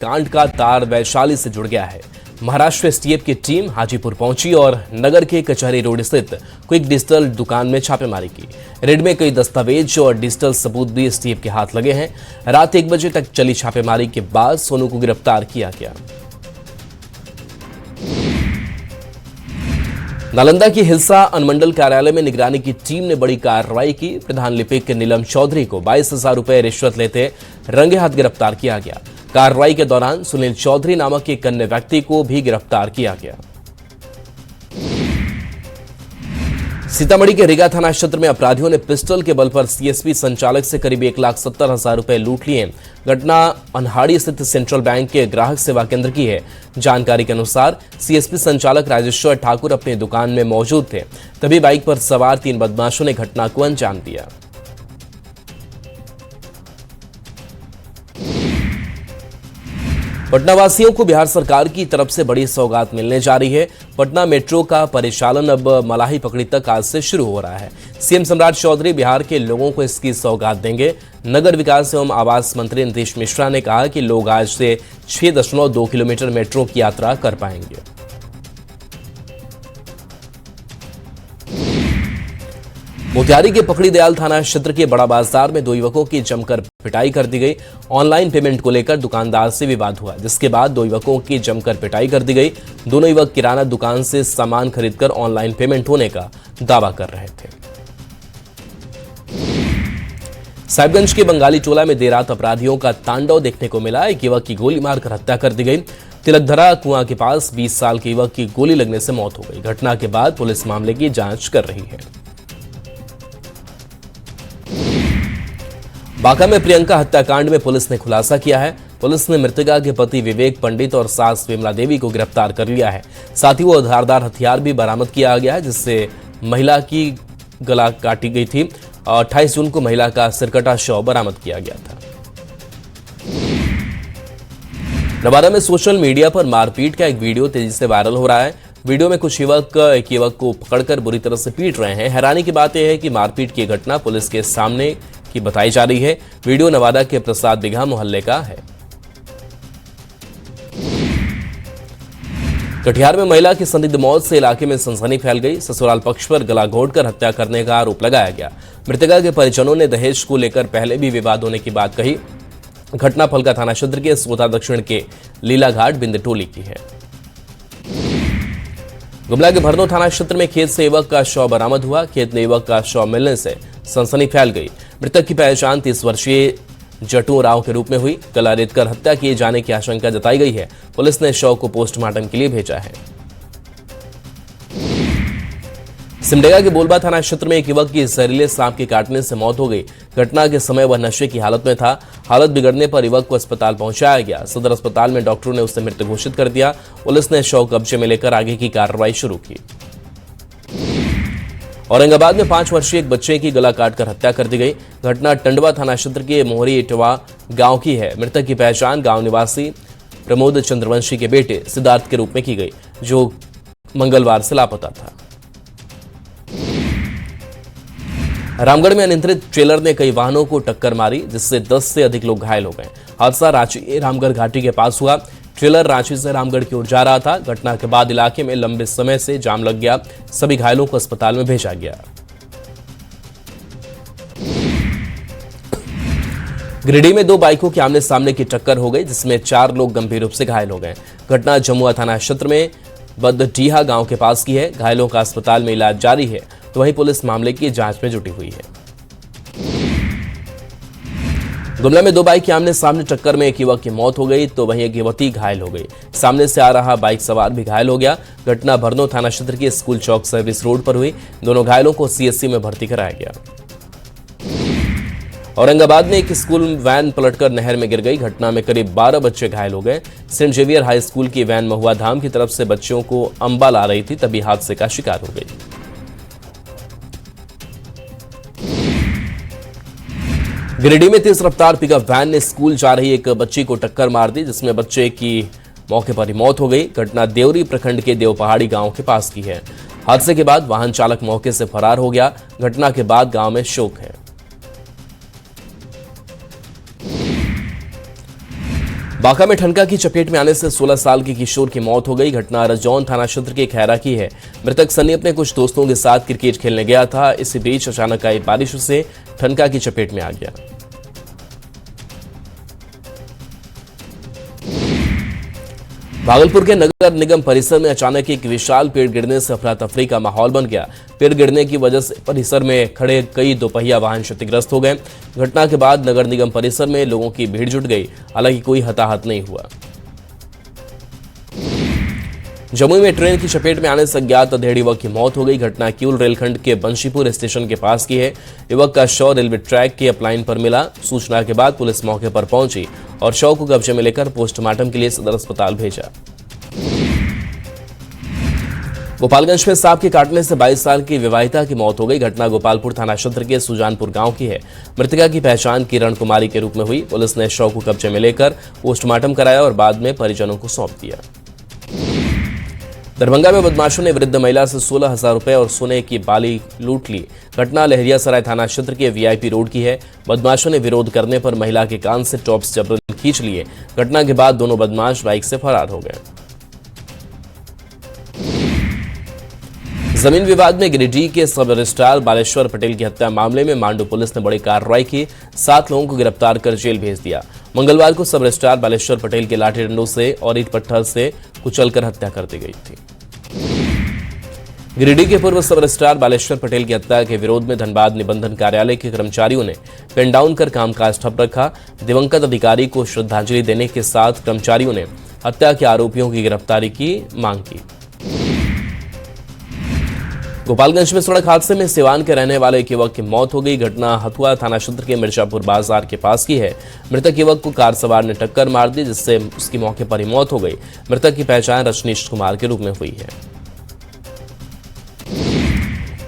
कांड का तार वैशाली से जुड़ गया है। महाराष्ट्र एसटीएफ की टीम हाजीपुर पहुंची और नगर के कचहरी रोड स्थित क्विक डिजिटल दुकान में छापेमारी की। रेड में कई दस्तावेज और डिजिटल सबूत भी एसटीएफ के हाथ लगे हैं। रात 1 बजे तक चली छापेमारी के बाद सोनू को गिरफ्तार किया गया। नालंदा की हिलसा अनुमंडल कार्यालय में निगरानी की टीम ने बड़ी कार्रवाई की। प्रधान लिपिक नीलम चौधरी को 22,000 रुपए रिश्वत लेते रंगे हाथ गिरफ्तार किया गया। कार्रवाई के दौरान सुनील चौधरी नामक एक अन्य व्यक्ति को भी गिरफ्तार किया गया। सीतामढ़ी के रीगा थाना क्षेत्र में अपराधियों ने पिस्टल के बल पर सीएसपी संचालक से करीब 1,70,000 रुपए लूट लिए। घटना अनहाड़ी स्थित सेंट्रल बैंक के ग्राहक सेवा केंद्र की है। जानकारी के अनुसार सीएसपी संचालक राजेश्वर ठाकुर अपनी दुकान में मौजूद थे, तभी बाइक पर सवार 3 बदमाशों ने घटना को अंजाम दिया। पटना वासियों को बिहार सरकार की तरफ से बड़ी सौगात मिलने जा रही है। पटना मेट्रो का परिचालन अब मलाही पकड़ी तक आज से शुरू हो रहा है। सीएम सम्राट चौधरी बिहार के लोगों को इसकी सौगात देंगे। नगर विकास एवं आवास मंत्री नीतीश मिश्रा ने कहा कि लोग आज से 6.2 किलोमीटर मेट्रो की यात्रा कर पाएंगे। मोतिहारी के पकड़ी दयाल थाना क्षेत्र के बड़ा बाजार में 2 युवकों की जमकर पिटाई कर दी गई। ऑनलाइन पेमेंट को लेकर दुकानदार से विवाद हुआ, जिसके बाद 2 युवकों की जमकर पिटाई कर दी गई। दोनों युवक किराना दुकान से सामान खरीदकर ऑनलाइन पेमेंट होने का दावा कर रहे थे। साहिबगंज के बंगाली टोला में देर रात अपराधियों का तांडव देखने को मिला। एक युवक की गोली मारकर हत्या कर दी गई। तिलकधरा कुआं के पास 20 साल के युवक की गोली लगने से मौत हो गई। घटना के बाद पुलिस मामले की जांच कर रही है। बांका में प्रियंका हत्याकांड में पुलिस ने खुलासा किया है। पुलिस ने मृतका के पति विवेक पंडित और सास विमला देवी को गिरफ्तार कर लिया है। साथ ही वो धारदार हथियार भी बरामद किया गया है, जिससे महिला की गला काटी गई थी। 28 जून को महिला का सिरकटा शव बरामद किया गया था। नवादा में सोशल मीडिया पर मारपीट का एक वीडियो तेजी से वायरल हो रहा है। वीडियो में कुछ युवक एक युवक को पकड़कर बुरी तरह से पीट रहे हैं। हैरानी की बात यह है कि मारपीट की घटना पुलिस के सामने की बताई जा रही है। वीडियो नवादा के प्रसाद बिघा मोहल्ले का है। कटिहार में महिला की संदिग्ध मौत से इलाके में सनसनी फैल गई। ससुराल पक्ष पर गला घोंटकर हत्या करने का आरोप लगाया गया। मृतका के परिजनों ने दहेज को लेकर पहले भी विवाद होने की बात कही। घटना फलका थाना क्षेत्र के सोता दक्षिण के लीलाघाट बिंद टोली की है। गुमला के भरनो थाना क्षेत्र में खेत से युवक का शव बरामद हुआ। खेत में युवक का शव मिलने से सनसनी फैल गई। मृतक की पहचान 30 वर्षीय जटू राव के रूप में हुई। गला रेतकर हत्या किए जाने की आशंका जताई गई है। पुलिस ने शव को पोस्टमार्टम के लिए भेजा है। सिमडेगा के बोलबा थाना क्षेत्र में एक युवक की जहरीले सांप के काटने से मौत हो गई। घटना के समय वह नशे की हालत में था। हालत बिगड़ने पर युवक को अस्पताल पहुंचाया गया। सदर अस्पताल में डॉक्टरों ने उसे मृत घोषित कर दिया। पुलिस ने शव कब्जे में लेकर आगे की कार्रवाई शुरू की। औरंगाबाद में 5 वर्षीय एक बच्चे की गला काटकर हत्या कर दी गई। घटना टंडवा थाना क्षेत्र के मोहरी इटवा गांव की है। मृतक की पहचान गांव निवासी प्रमोद चंद्रवंशी के बेटे सिद्धार्थ के रूप में की गई, जो मंगलवार से लापता था। रामगढ़ में अनियंत्रित ट्रेलर ने कई वाहनों को टक्कर मारी, जिससे 10 से अधिक लोग घायल हो गए। हादसा रांची रामगढ़ घाटी के पास हुआ। ट्रेलर रांची से रामगढ़ की ओर जा रहा था। घटना के बाद इलाके में लंबे समय से जाम लग गया। सभी घायलों को अस्पताल में भेजा गया। गिरिडीह में 2 बाइकों के आमने सामने की टक्कर हो गई, जिसमें 4 लोग गंभीर रूप से घायल हो गए। घटना जमुआ थाना क्षेत्र में बदडीहा गांव के पास की है। घायलों का अस्पताल में इलाज जारी है, तो वहीं पुलिस मामले की जांच में जुटी हुई है। गुमला में 2 बाइक के आमने सामने टक्कर में एक युवक की मौत हो गई, तो वहीं एक युवती घायल हो गई। सामने से आ रहा बाइक सवार भी घायल हो गया। घटना भरनो थाना क्षेत्र के स्कूल चौक सर्विस रोड पर हुई। दोनों घायलों को सीएससी में भर्ती कराया गया। औरंगाबाद में एक स्कूल वैन पलटकर नहर में गिर गई। घटना में करीब 12 बच्चे घायल हो गए। सेंट जेवियर हाई स्कूल की वैन महुआ धाम की तरफ से बच्चों को अंबा ला रही थी, तभी हादसे का शिकार हो गई। गिरिडीह में तेज रफ्तार पिकअप वैन ने स्कूल जा रही एक बच्ची को टक्कर मार दी, जिसमें बच्चे की मौके पर ही मौत हो गई। घटना देवरी प्रखंड के देवपहाड़ी गांव के पास की है। हादसे के बाद वाहन चालक मौके से फरार हो गया। घटना के बाद गांव में शोक है। बांका में ठनका की चपेट में आने से 16 साल के किशोर की मौत हो गई। घटना रजौन थाना क्षेत्र के खैरा की है। मृतक सनी अपने कुछ दोस्तों के साथ क्रिकेट खेलने गया था। इसी बीच अचानक आई बारिश से ठनका की चपेट में आ गया। भागलपुर के नगर निगम परिसर में अचानक एक विशाल पेड़ गिरने से अफरा तफरी का माहौल बन गया। पेड़ गिरने की वजह से परिसर में खड़े कई दोपहिया वाहन क्षतिग्रस्त हो गए। घटना के बाद नगर निगम परिसर में लोगों की भीड़ जुट गई। हालांकि कोई हताहत नहीं हुआ। जमुई में ट्रेन की चपेट में आने से अज्ञात अधेड़ युवक की मौत हो गई। घटना किऊल रेलखंड के बंशीपुर स्टेशन के पास की है। युवक का शव रेलवे ट्रैक के अपलाइन पर मिला। सूचना के बाद पुलिस मौके पर पहुंची और शव को कब्जे में लेकर पोस्टमार्टम के लिए सदर अस्पताल भेजा। गोपालगंज में सांप के काटने से 22 साल की विवाहिता की मौत हो गई। घटना गोपालपुर थाना क्षेत्र के सुजानपुर गांव की है। मृतका की पहचान किरण कुमारी के रूप में हुई। पुलिस ने शव को कब्जे में लेकर पोस्टमार्टम कराया और बाद में परिजनों को सौंप दिया। दरभंगा में बदमाशों ने वृद्ध महिला से 16,000 रुपए और सोने की बाली लूट ली। घटना लहरियासराय थाना क्षेत्र के वीआईपी रोड की है। बदमाशों ने विरोध करने पर महिला के कान से टॉप्स जबरन खींच लिए। घटना के बाद दोनों बदमाश बाइक से फरार हो गए। जमीन विवाद में गिरिडीह के सब रजिस्ट्रार बालेश्वर पटेल की हत्या मामले में मांडू पुलिस ने बड़ी कार्रवाई की। 7 लोगों को गिरफ्तार कर जेल भेज दिया। मंगलवार को सब रजिस्ट्रार बालेश्वर पटेल के लाठी डंडों से और ईंट पत्थर से कुचलकर हत्या कर दी गई थी। गिरिडीह के पूर्व सब रजिस्ट्रार बालेश्वर पटेल की हत्या के विरोध में धनबाद निबंधन कार्यालय के कर्मचारियों ने पेन डाउन कर कामकाज ठप रखा। दिवंगत अधिकारी को श्रद्धांजलि देने के साथ कर्मचारियों ने हत्या के आरोपियों की गिरफ्तारी की मांग की। गोपालगंज में सड़क हादसे में सिवान के रहने वाले एक युवक की मौत हो गई। घटना हथुआ थाना क्षेत्र के मिर्जापुर बाजार के पास की है। मृतक युवक को कार सवार ने टक्कर मार दी, जिससे उसकी मौके पर ही मौत हो गई। मृतक की पहचान रजनीश कुमार के रूप में हुई है।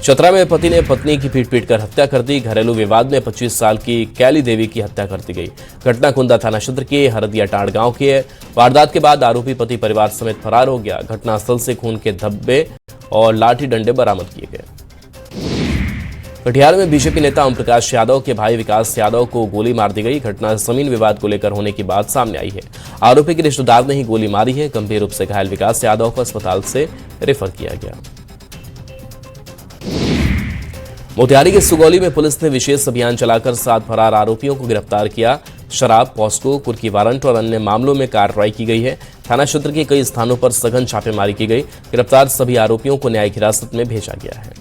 चतरा में पति ने पत्नी की पीट कर हत्या कर दी। घरेलू विवाद में 25 साल की कैली देवी की हत्या कर दी गई। घटना कुंदा थाना क्षेत्र के हरदिया टांड गांव की है। वारदात के बाद आरोपी पति परिवार समेत फरार हो गया। घटनास्थल से खून के धब्बे और लाठी डंडे बरामद किए गए। कटिहार में बीजेपी नेता ओम प्रकाश यादव के भाई विकास यादव को गोली मार दी गई। घटना जमीन विवाद को लेकर होने की बात सामने आई है। आरोपी के रिश्तेदार ने ही गोली मारी है। गंभीर रूप से घायल विकास यादव को अस्पताल से रेफर किया गया। मोतिहारी के सुगौली में पुलिस ने विशेष अभियान चलाकर 7 फरार आरोपियों को गिरफ्तार किया। शराब, पॉस्को, कुर्की वारंट और अन्य मामलों में कार्रवाई की गई है। थाना क्षेत्र के कई स्थानों पर सघन छापेमारी की गई। गिरफ्तार सभी आरोपियों को न्यायिक हिरासत में भेजा गया है।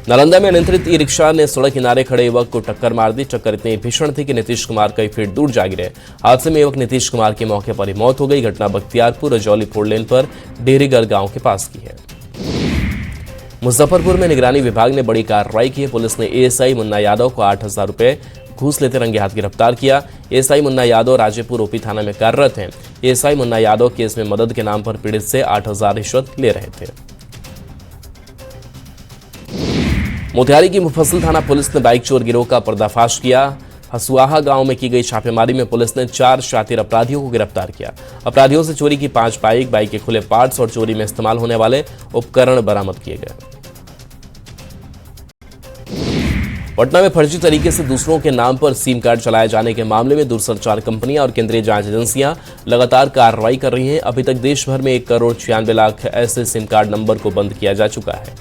नालंदा में अनियंत्रित ई रिक्शा ने सड़क किनारे खड़े युवक को टक्कर मार दी। टक्कर इतनी भीषण थी कि नीतीश कुमार कई फीट दूर जा गिरे। हादसे में युवक नीतीश कुमार की मौके पर ही मौत हो गई। घटना बख्तियारपुर रजौली 4 लेन पर डेहरीगढ़ गांव के पास की है। मुजफ्फरपुर में निगरानी विभाग ने बड़ी कार्रवाई की है। पुलिस ने एएसआई मुन्ना यादव को 8,000 रुपए घूस लेते रंगे हाथ गिरफ्तार किया। एएसआई मुन्ना यादव राजेपुर ओपी थाना में कार्यरत हैं। एएसआई मुन्ना यादव केस में मदद के नाम पर पीड़ित से 8,000 रिश्वत ले रहे थे। मोतिहारी की मुफस्सिल थाना पुलिस ने बाइक चोर गिरोह का पर्दाफाश किया। हसुआहा गांव में की गई छापेमारी में पुलिस ने 4 शातिर अपराधियों को गिरफ्तार किया। अपराधियों से चोरी की 5 बाइक के खुले पार्ट्स और चोरी में इस्तेमाल होने वाले उपकरण बरामद किए गए। पटना में फर्जी तरीके से दूसरों के नाम पर सिम कार्ड चलाए जाने के मामले में दूरसंचार कंपनियां और केंद्रीय जांच एजेंसियां लगातार कार्रवाई कर रही हैं। अभी तक देश भर में 1,96,00,000 ऐसे सिम कार्ड नंबर को बंद किया जा चुका है।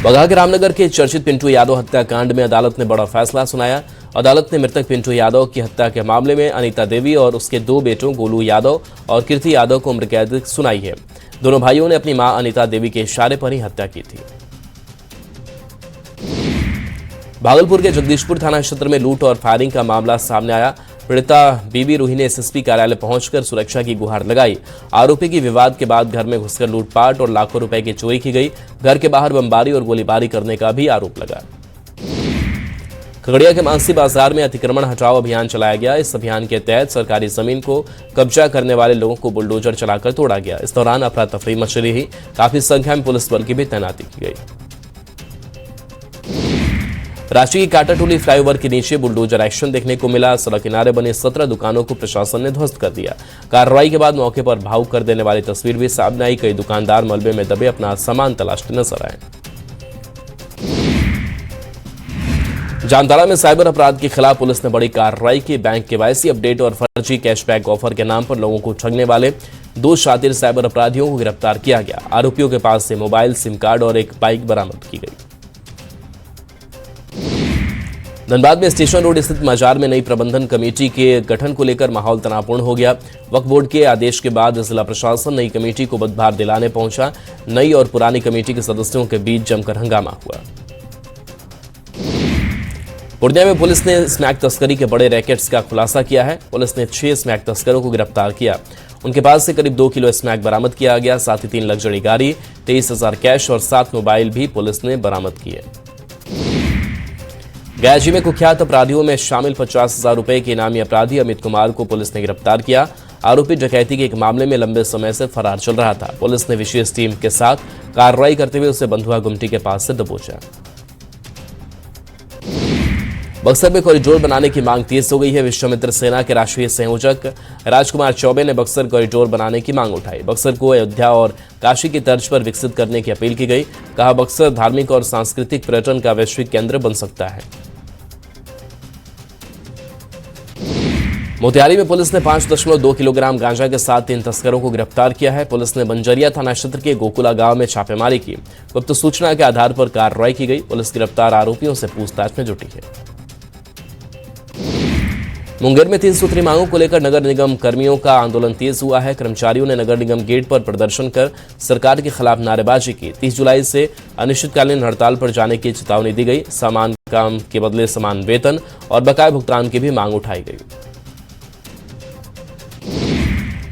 बगहा के रामनगर के चर्चित पिंटू यादव हत्याकांड में अदालत ने बड़ा फैसला सुनाया। अदालत ने मृतक पिंटू यादव की हत्या के मामले में अनीता देवी और उसके 2 बेटों गोलू यादव और कीर्ति यादव को उम्र कैद सुनाई है। दोनों भाइयों ने अपनी मां अनीता देवी के इशारे पर ही हत्या की थी। भागलपुर के जगदीशपुर थाना क्षेत्र में लूट और फायरिंग का मामला सामने आया। पीड़िता बीबी रूही ने एसएसपी कार्यालय पहुंचकर सुरक्षा की गुहार लगाई। आरोपी की विवाद के बाद घर में घुसकर लूटपाट और लाखों रुपए की चोरी की गई। घर के बाहर बमबारी और गोलीबारी करने का भी आरोप लगा। खगड़िया के मानसी बाजार में अतिक्रमण हटाओ अभियान चलाया गया। इस अभियान के तहत सरकारी जमीन को कब्जा करने वाले लोगों को बुलडोजर चलाकर तोड़ा गया। इस दौरान अफरा तफरी मची रही। काफी संख्या में पुलिस बल की भी तैनाती की गई। रांची की काटाटोली फ्लाईओवर के नीचे बुलडोजर एक्शन देखने को मिला। सड़क किनारे बने 17 दुकानों को प्रशासन ने ध्वस्त कर दिया। कार्रवाई के बाद मौके पर भावुक कर देने वाली तस्वीर भी सामने आई। कई दुकानदार मलबे में दबे अपना सामान तलाशते नजर आए। जामताड़ा में साइबर अपराध के खिलाफ पुलिस ने बड़ी कार्रवाई की। बैंक केवाईसी अपडेट और फर्जी कैशबैक ऑफर के नाम पर लोगों को ठगने वाले 2 शातिर साइबर अपराधियों को गिरफ्तार किया गया। आरोपियों के पास से मोबाइल, सिम कार्ड और एक बाइक बरामद की गई। धनबाद में स्टेशन रोड स्थित मजार में नई प्रबंधन कमेटी के गठन को लेकर माहौल तनावपूर्ण हो गया। वक्फ बोर्ड के आदेश के बाद जिला प्रशासन नई कमेटी को पदभार दिलाने पहुंचा। नई और पुरानी कमेटी के सदस्यों के बीच जमकर हंगामा हुआ। पूर्णिया में पुलिस ने स्मैक तस्करी के बड़े रैकेट्स का खुलासा किया है। पुलिस ने 6 स्मैक तस्करों को गिरफ्तार किया। उनके पास से करीब 2 किलो स्मैक बरामद किया गया। साथ ही 3 लग्जरी गाड़ी, 23,000 कैश और 7 मोबाइल भी पुलिस ने बरामद किए। गयाजी में कुख्यात अपराधियों में शामिल 50,000 रुपए के इनामी अपराधी अमित कुमार को पुलिस ने गिरफ्तार किया। आरोपी डकैती के एक मामले में लंबे समय से फरार चल रहा था। पुलिस ने विशेष टीम के साथ कार्रवाई करते हुए उसे बंधुआ गुमटी के पास से दबोचा। बक्सर में कॉरिडोर बनाने की मांग तेज हो गई है। विश्वामित्र सेना के राष्ट्रीय संयोजक राजकुमार चौबे ने बक्सर कॉरिडोर बनाने की मांग उठाई। बक्सर को अयोध्या और काशी की तर्ज पर विकसित करने की अपील की गई। कहा, बक्सर धार्मिक और सांस्कृतिक पर्यटन का वैश्विक केंद्र बन सकता है। मोतिहारी में पुलिस ने 5.2 किलोग्राम गांजा के साथ 3 तस्करों को गिरफ्तार किया है। पुलिस ने बंजरिया थाना क्षेत्र के गोकुला गांव में छापेमारी की। गुप्त सूचना के आधार पर कार्रवाई की गई। पुलिस गिरफ्तार आरोपियों से पूछताछ में जुटी है। मुंगेर में 3 सूत्री मांगों को लेकर नगर निगम कर्मियों का आंदोलन तेज हुआ है। कर्मचारियों ने नगर निगम गेट पर प्रदर्शन कर सरकार के खिलाफ नारेबाजी की। 30 जुलाई से अनिश्चितकालीन हड़ताल पर जाने की चेतावनी दी गई। समान काम के बदले समान वेतन और बकाया भुगतान की भी मांग उठाई गई।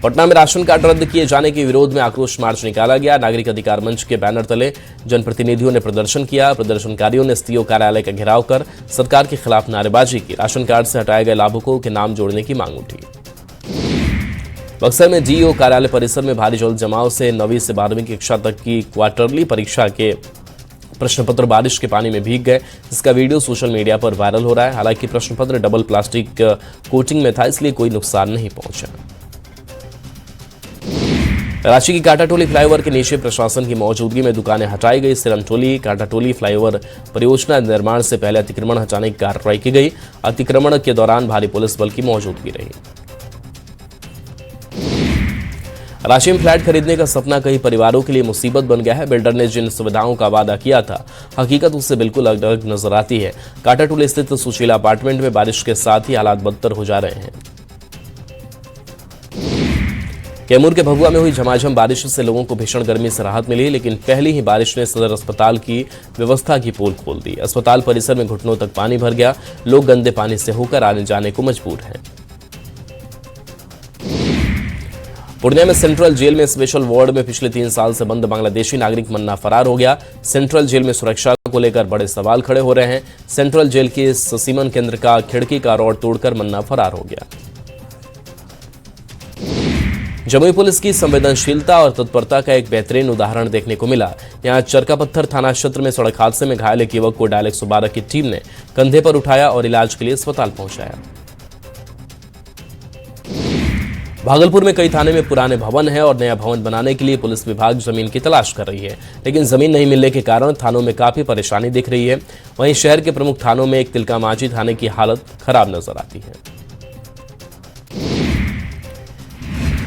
पटना में राशन कार्ड रद्द किए जाने के विरोध में आक्रोश मार्च निकाला गया। नागरिक अधिकार मंच के बैनर तले जनप्रतिनिधियों ने प्रदर्शन किया। प्रदर्शनकारियों ने एसडीओ कार्यालय का घेराव कर सरकार के खिलाफ नारेबाजी की। राशन कार्ड से हटाए गए लाभुकों के नाम जोड़ने की मांग उठी। बक्सर में डीईओ कार्यालय परिसर में भारी जल जमाव से 9वीं से 12वीं कक्षा तक की क्वार्टरली परीक्षा के प्रश्न पत्र बारिश के पानी में भीग गए, जिसका वीडियो सोशल मीडिया पर वायरल हो रहा है। हालांकि प्रश्न पत्र डबल प्लास्टिक कोटिंग में था, इसलिए कोई नुकसान नहीं पहुंचा। रांची की कांटाटोली फ्लाईओवर के नीचे प्रशासन की मौजूदगी में दुकानें हटाई गई। सिरमटोली कांटाटोली फ्लाईओवर परियोजना निर्माण से पहले अतिक्रमण हटाने की कार्रवाई की गई। अतिक्रमण के दौरान भारी पुलिस बल की मौजूदगी रही। रांची में फ्लैट खरीदने का सपना कई परिवारों के लिए मुसीबत बन गया है। बिल्डर ने जिन सुविधाओं का वादा किया था, हकीकत उससे बिल्कुल अलग नजर आती है। कांटाटोली स्थित सुशीला अपार्टमेंट में बारिश के साथ ही हालात बदतर हो जा रहे हैं। कैमूर के भभुआ में हुई झमाझम बारिश से लोगों को भीषण गर्मी से राहत मिली, लेकिन पहली ही बारिश ने सदर अस्पताल की व्यवस्था की पोल खोल दी। अस्पताल परिसर में घुटनों तक पानी भर गया। लोग गंदे पानी से होकर आने जाने को मजबूर हैं। पूर्णिया में सेंट्रल जेल में स्पेशल वार्ड में पिछले 3 साल से बंद बांग्लादेशी नागरिक मन्ना फरार हो गया। सेंट्रल जेल में सुरक्षा को लेकर बड़े सवाल खड़े हो रहे हैं। सेंट्रल जेल के ससीमन केंद्र का खिड़की का रॉड तोड़कर मन्ना फरार हो गया। जमुई पुलिस की संवेदनशीलता और तत्परता का एक बेहतरीन उदाहरण देखने को मिला। यहां चरकापत्थर थाना क्षेत्र में सड़क हादसे में घायल एक युवक को डायल 112 की टीम ने कंधे पर उठाया और इलाज के लिए अस्पताल पहुंचाया। भागलपुर में कई थाने में पुराने भवन है और नया भवन बनाने के लिए पुलिस विभाग जमीन की तलाश कर रही है, लेकिन जमीन नहीं मिलने के कारण थानों में काफी परेशानी दिख रही है। वहीं शहर के प्रमुख थानों में एक तिलकामांझी थाने की हालत खराब नजर आती है।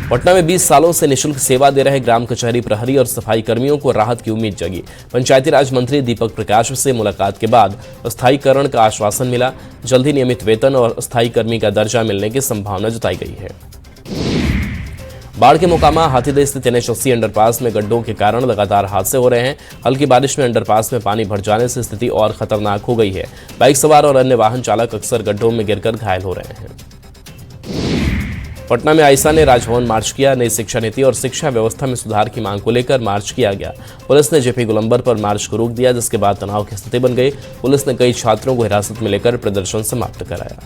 पटना में 20 सालों से निःशुल्क सेवा दे रहे ग्राम कचहरी प्रहरी और सफाई कर्मियों को राहत की उम्मीद जगी। पंचायती राज मंत्री दीपक प्रकाश से मुलाकात के बाद स्थायीकरण का आश्वासन मिला। जल्द ही नियमित वेतन और स्थायी कर्मी का दर्जा मिलने की संभावना जताई गई है। बाढ़ के मोकामा हाथीदह स्थित NH80 अंडरपास में गड्ढों के कारण लगातार हादसे हो रहे हैं। हल्की बारिश में अंडरपास में पानी भर जाने से स्थिति और खतरनाक हो गई है। बाइक सवार और अन्य वाहन चालक अक्सर गड्ढों में गिरकर घायल हो रहे हैं। पटना में आइसा ने राजभवन मार्च किया। नई शिक्षा नीति और शिक्षा व्यवस्था में सुधार की मांग को लेकर मार्च किया गया। पुलिस ने जेपी गोलंबर पर मार्च को रोक दिया, जिसके बाद तनाव की स्थिति बन गई। पुलिस ने कई छात्रों को हिरासत में लेकर प्रदर्शन समाप्त कराया।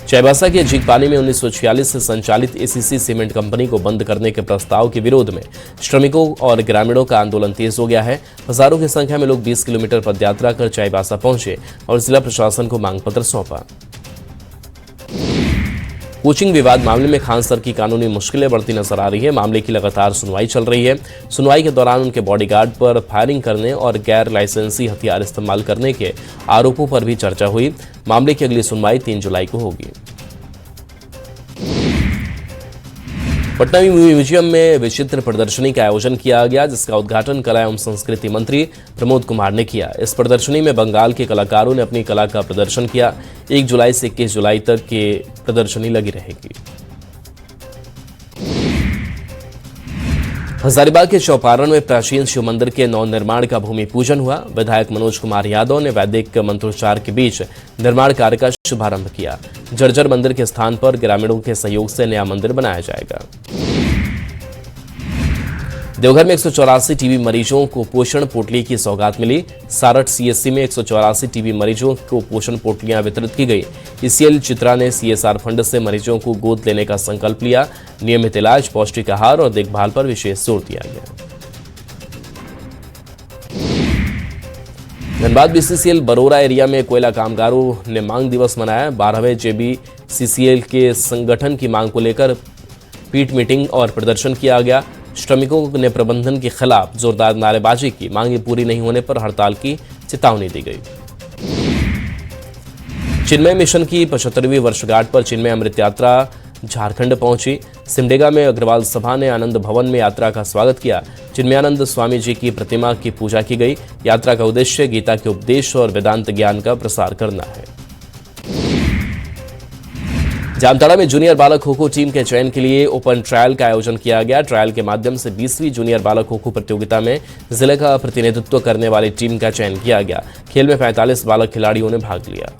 चाईबासा के झींकपानी में 1946 से संचालित ACC सीमेंट कंपनी को बंद करने के प्रस्ताव के विरोध में श्रमिकों और ग्रामीणों का आंदोलन तेज हो गया है। हजारों की संख्या में लोग 20 किलोमीटर पदयात्रा कर चाईबासा पहुंचे और जिला प्रशासन को मांग पत्र सौंपा। कोचिंग विवाद मामले में खान सर की कानूनी मुश्किलें बढ़ती नजर आ रही है। मामले की लगातार सुनवाई चल रही है। सुनवाई के दौरान उनके बॉडीगार्ड पर फायरिंग करने और गैर लाइसेंसी हथियार इस्तेमाल करने के आरोपों पर भी चर्चा हुई। मामले की अगली सुनवाई 3 जुलाई को होगी। पटना म्यूजियम में विचित्र प्रदर्शनी का आयोजन किया गया, जिसका उद्घाटन कला एवं संस्कृति मंत्री प्रमोद कुमार ने किया। इस प्रदर्शनी में बंगाल के कलाकारों ने अपनी कला का प्रदर्शन किया। 1 जुलाई से 21 जुलाई तक ये प्रदर्शनी लगी रहेगी। हजारीबाग के चौपारण में प्राचीन शिव मंदिर के नवनिर्माण का भूमि पूजन हुआ। विधायक मनोज कुमार यादव ने वैदिक मंत्रोच्चार के बीच निर्माण कार्य का शुभारंभ किया। जर्जर मंदिर के स्थान पर ग्रामीणों के सहयोग से नया मंदिर बनाया जाएगा। देवघर में 184 टीबी मरीजों को पोषण पोटली की सौगात मिली। सारठ सीएससी में 184 टीबी मरीजों को पोषण पोटलियां वितरित की गई। ईसीएल चित्रा ने सीएसआर फंड से मरीजों को गोद लेने का संकल्प लिया। नियमित इलाज, पौष्टिक आहार और देखभाल पर विशेष जोर दिया गया। धनबाद बीसीसीएल बरोरा एरिया में कोयला कामगारों ने मांग दिवस मनाया। 12वें जेबीसीसीएल के संगठन की मांग को लेकर पीट मीटिंग और प्रदर्शन किया गया। श्रमिकों ने प्रबंधन के खिलाफ जोरदार नारेबाजी की। मांगे पूरी नहीं होने पर हड़ताल की चेतावनी दी गई। चिन्मय मिशन की 75वीं वर्षगांठ पर चिन्मय अमृत यात्रा झारखंड पहुंची। सिमडेगा में अग्रवाल सभा ने आनंद भवन में यात्रा का स्वागत किया। चिन्मयानंद स्वामी जी की प्रतिमा की पूजा की गई। यात्रा का उद्देश्य गीता के उपदेश और वेदांत ज्ञान का प्रसार करना है। जामताड़ा में जूनियर बालक खो खो टीम के चयन के लिए ओपन ट्रायल का आयोजन किया गया। ट्रायल के माध्यम से 20वीं जूनियर बालक खो खो प्रतियोगिता में जिले का प्रतिनिधित्व करने वाली टीम का चयन किया गया। खेल में 45 बालक खिलाड़ियों ने भाग लिया।